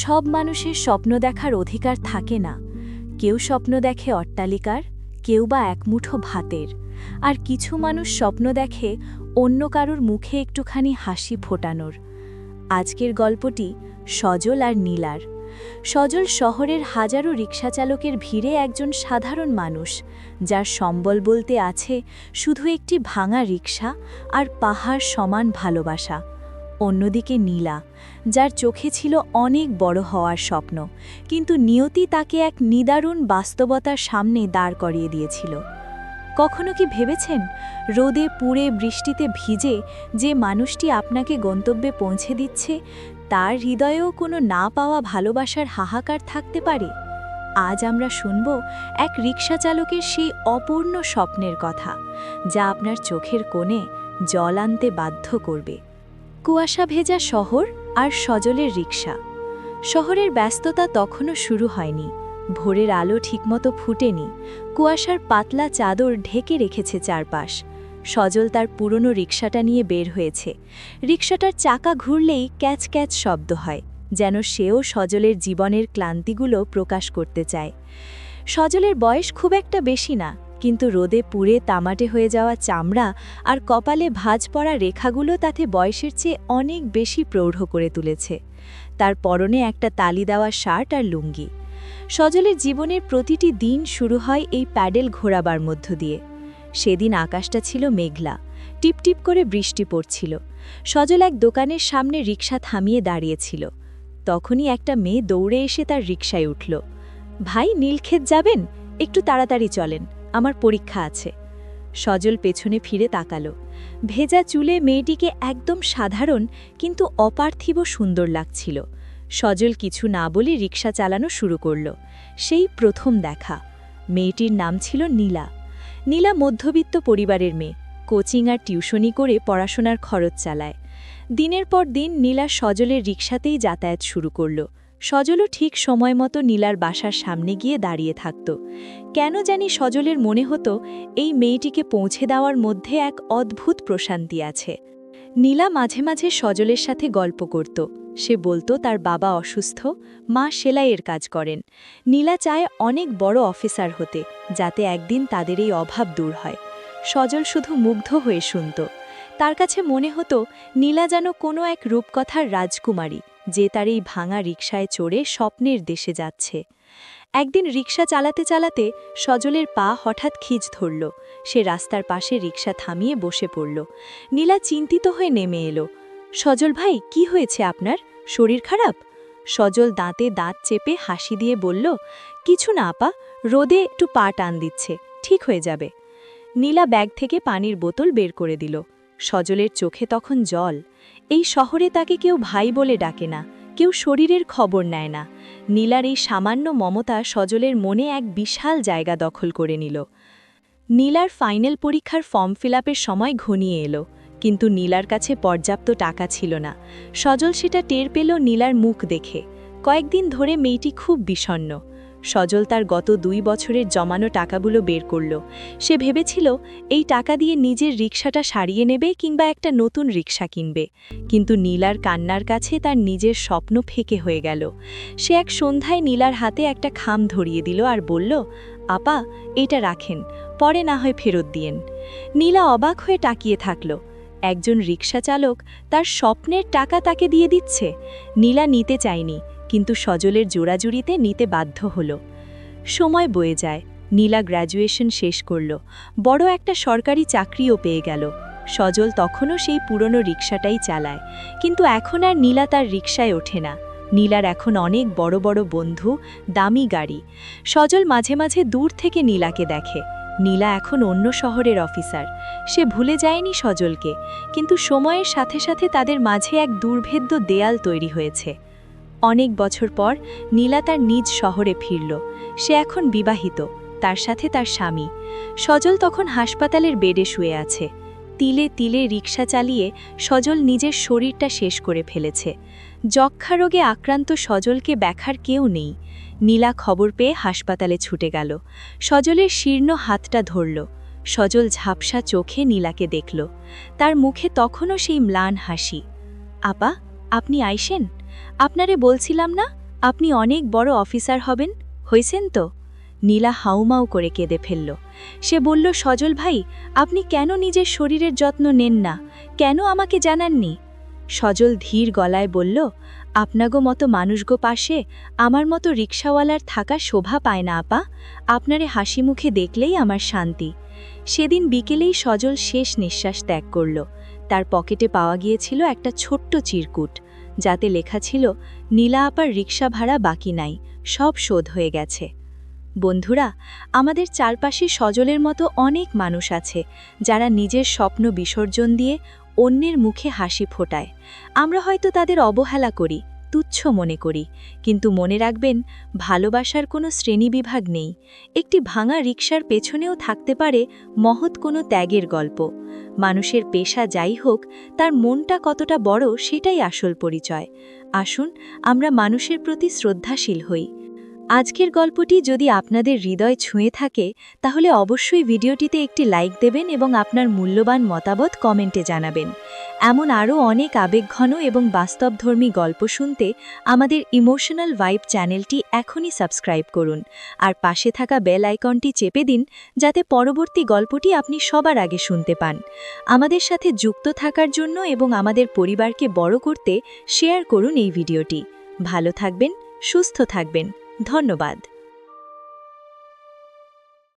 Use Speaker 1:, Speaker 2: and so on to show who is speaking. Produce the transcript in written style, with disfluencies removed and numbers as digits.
Speaker 1: সব মানুষের স্বপ্ন দেখার অধিকার থাকে না। কেউ স্বপ্ন দেখে অট্টালিকার, কেউ বা একমুঠো ভাতের, আর কিছু মানুষ স্বপ্ন দেখে অন্য কারুর মুখে একটুখানি হাসি ফোটানোর। আজকের গল্পটি সজল আর নীলার। সজল শহরের হাজারো রিকশাচালকের ভিড়ে একজন সাধারণ মানুষ, যার সম্বল বলতে আছে শুধু একটি ভাঙা রিকশা আর পাহাড় সমান ভালোবাসা। অন্যদিকে নীলা, যার চোখে ছিল অনেক বড় হওয়ার স্বপ্ন, কিন্তু নিয়তি তাকে এক নিদারুণ বাস্তবতার সামনে দাঁড় করিয়ে দিয়েছিল। কখনো কি ভেবেছেন, রোদে পুড়ে বৃষ্টিতে ভিজে যে মানুষটি আপনাকে গন্তব্যে পৌঁছে দিচ্ছে, তার হৃদয়েও কোনো না পাওয়া ভালোবাসার হাহাকার থাকতে পারে? আজ আমরা শুনব এক রিকশাচালকের সেই অপূর্ণ স্বপ্নের কথা, যা আপনার চোখের কোণে জল আনতে বাধ্য করবে। কুয়াশা ভেজা শহর আর সজলের রিকশা। শহরের ব্যস্ততা তখনও শুরু হয়নি। ভোরের আলো ঠিকমতো ফুটেনি, কুয়াশার পাতলা চাদর ঢেকে রেখেছে চারপাশ। সজল তার পুরনো রিকশাটা নিয়ে বের হয়েছে। রিকশাটার চাকা ঘুরলেই ক্যাচ ক্যাচ শব্দ হয়, যেন সেও সজলের জীবনের ক্লান্তিগুলো প্রকাশ করতে চায়। সজলের বয়স খুব একটা বেশি না, কিন্তু রোদে পুড়ে তামাটে হয়ে যাওয়া চামড়া আর কপালে ভাঁজ পড়া রেখাগুলো তাতে বয়সের চেয়ে অনেক বেশি প্রৌঢ় করে তুলেছে। তার পরনে একটা তালি দেওয়া শার্ট আর লুঙ্গি। সজলের জীবনের প্রতিটি দিন শুরু হয় এই প্যাডেল ঘোরাবার মধ্য দিয়ে। সেদিন আকাশটা ছিল মেঘলা, টিপটিপ করে বৃষ্টি পড়ছিল। সজল এক দোকানের সামনে রিকশা থামিয়ে দাঁড়িয়েছিল। তখনই একটা মেয়ে দৌড়ে এসে তার রিকশায় উঠল। ভাই, নীলক্ষেত যাবেন? একটু তাড়াতাড়ি চলেন, আমার পরীক্ষা আছে। সজল পেছনে ফিরে তাকালো। ভেজা চুলে মেয়েটিকে একদম সাধারণ কিন্তু অপার্থিব সুন্দর লাগছিল। সজল কিছু না বলে রিকশা চালানো শুরু করল। সেই প্রথম দেখা। মেয়েটির নাম ছিল নীলা। নীলা মধ্যবিত্ত পরিবারের মেয়ে, কোচিং আর টিউশনি করে পড়াশোনার খরচ চালায়। দিনের পর দিন নীলা সজলের রিকশাতেই যাতায়াত শুরু করল। সজলও ঠিক সময় মতো নীলার বাসার সামনে গিয়ে দাঁড়িয়ে থাকত। কেন জানি সজলের মনে হতো এই মেয়েটিকে পৌঁছে দেওয়ার মধ্যে এক অদ্ভুত প্রশান্তি আছে। নীলা মাঝে মাঝে সজলের সাথে গল্প করত। সে বলতো তার বাবা অসুস্থ, মা সেলাইয়ের কাজ করেন। নীলা চায় অনেক বড় অফিসার হতে, যাতে একদিন তাদের এই অভাব দূর হয়। সজল শুধু মুগ্ধ হয়ে শুনত। তার কাছে মনে হতো নীলা যেন কোনো এক রূপকথার রাজকুমারী, যে তার এই ভাঙা রিকশায় চড়ে স্বপ্নের দেশে যাচ্ছে। একদিন রিকশা চালাতে চালাতে সজলের পা হঠাৎ খিঁচ ধরল। সে রাস্তার পাশে রিকশা থামিয়ে বসে পড়ল। নীলা চিন্তিত হয়ে নেমে এলো। সজল ভাই, কি হয়েছে আপনার? শরীর খারাপ? সজল দাঁতে দাঁত চেপে হাসি দিয়ে বলল, কিছু না আপা, রোদে একটু পা টান দিচ্ছে, ঠিক হয়ে যাবে। নীলা ব্যাগ থেকে পানির বোতল বের করে দিল। সজলের চোখে তখন জল। এই শহরে তাকে কেউ ভাই বলে ডাকে না, কেউ শরীরের খবর নেয় না। নীলার এই সামান্য মমতা সজলের মনে এক বিশাল জায়গা দখল করে নিল। নীলার ফাইনাল পরীক্ষার ফর্ম ফিলআপের সময় ঘনিয়ে এলো, কিন্তু নীলার কাছে পর্যাপ্ত টাকা ছিল না। সজল সেটা টের পেল নীলার মুখ দেখে। কয়েকদিন ধরে মেয়েটি খুব বিষণ্ণ। সজল তার গত 2 বছরের জমানো টাকাগুলো বের করল। সে ভেবেছিল এই টাকা দিয়ে নিজের রিকশাটা সারিয়ে নেবে কিংবা একটা নতুন রিকশা কিনবে, কিন্তু নীলার কান্নার কাছে তার নিজের স্বপ্ন ফেঁকে হয়ে গেল। সে এক সন্ধ্যায় নীলার হাতে একটা খাম ধরিয়ে দিল আর বলল, আপা, এটা রাখেন, পরে না হয় ফেরত দিয়েন। নীলা অবাক হয়ে তাকিয়ে থাকল। একজন রিকশা চালক তার স্বপ্নের টাকা তাকে দিয়ে দিচ্ছে। নীলা নিতে চায়নি, কিন্তু সজলের জোড়াজুড়িতে নিতে বাধ্য হল। সময় বয়ে যায়। নীলা গ্র্যাজুয়েশন শেষ করল, বড় একটা সরকারি চাকরিও পেয়ে গেল। সজল তখনও সেই পুরনো রিকশাটাই চালায়, কিন্তু এখন আর নীলা তার রিকশায় ওঠে না। নীলার এখন অনেক বড় বড় বন্ধু, দামি গাড়ি। সজল মাঝে মাঝে দূর থেকে নীলাকে দেখে। নীলা এখন অন্য শহরের অফিসার। সে ভুলে যায়নি সজলকে, কিন্তু সময়ের সাথে সাথে তাদের মাঝে এক দুর্ভেদ্য দেয়াল তৈরি হয়েছে। অনেক বছর পর নীলা তার নিজ শহরে ফিরল। সে এখন বিবাহিত, তার সাথে তার স্বামী। সজল তখন হাসপাতালের বেডে শুয়ে আছে। তিলে তিলে রিকশা চালিয়ে সজল নিজের শরীরটা শেষ করে ফেলেছে। যক্ষ্মা রোগে আক্রান্ত সজলকে দেখার কেউ নেই। নীলা খবর পেয়ে হাসপাতালে ছুটে গেল। সজলের শীর্ণ হাতটা ধরল। সজল ঝাপসা চোখে নীলাকে দেখল। তার মুখে তখনও সেই ম্লান হাসি। আপা, আপনি আইসেন? আপনারে বলছিলাম না, আপনি অনেক বড় অফিসার হবেন, হইছেন তো? নীলা হাউমাউ করে কেঁদে ফেলল। সে বলল, সজল ভাই, আপনি কেন নিজের শরীরের যত্ন নেন না? কেন আমাকে জানাননি? সজল ধীর গলায় বলল, আপনাগো মতো মানুষগো পাশে আমার মতো রিকশাওয়ালার থাকা শোভা পায় না আপা। আপনারে হাসি মুখে দেখলেই আমার শান্তি। সেদিন বিকেলেই সজল শেষ নিঃশ্বাস ত্যাগ করল। তার পকেটে পাওয়া গিয়েছিল একটা ছোট্ট চিরকুট, যাতে লেখা ছিল, নীলা আপার রিকশা ভাড়া বাকি নাই, সব শোধ হয়ে গেছে। বন্ধুরা, আমাদের চারপাশে সজলের মতো অনেক মানুষ আছে যারা নিজের স্বপ্ন বিসর্জন দিয়ে অন্যের মুখে হাসি ফোটায়। আমরা হয়তো তাদের অবহেলা করি, তুচ্ছ মনে করি, কিন্তু মনে রাখবেন, ভালোবাসার কোনো শ্রেণীবিভাগ নেই। একটি ভাঙা রিকশার পেছনেও থাকতে পারে মহৎ কোনো ত্যাগের গল্প। মানুষের পেশা যাই হোক, তার মনটা কতটা বড় সেটাই আসল পরিচয়। আসুন আমরা মানুষের প্রতি শ্রদ্ধাশীল হই। আজকের গল্পটি যদি আপনাদের হৃদয় ছুঁয়ে থাকে, তাহলে অবশ্যই ভিডিওটিতে একটি লাইক দেবেন এবং আপনার মূল্যবান মতামত কমেন্টে জানাবেন। এমন আরও অনেক আবেগঘন এবং বাস্তবধর্মী গল্প শুনতে আমাদের ইমোশনাল ভাইব চ্যানেলটি এখনই সাবস্ক্রাইব করুন, আর পাশে থাকা বেল আইকনটি চেপে দিন, যাতে পরবর্তী গল্পটি আপনি সবার আগে শুনতে পান। আমাদের সাথে যুক্ত থাকার জন্য এবং আমাদের পরিবারকে বড় করতে শেয়ার করুন এই ভিডিওটি। ভালো থাকবেন, সুস্থ থাকবেন। ধন্যবাদ।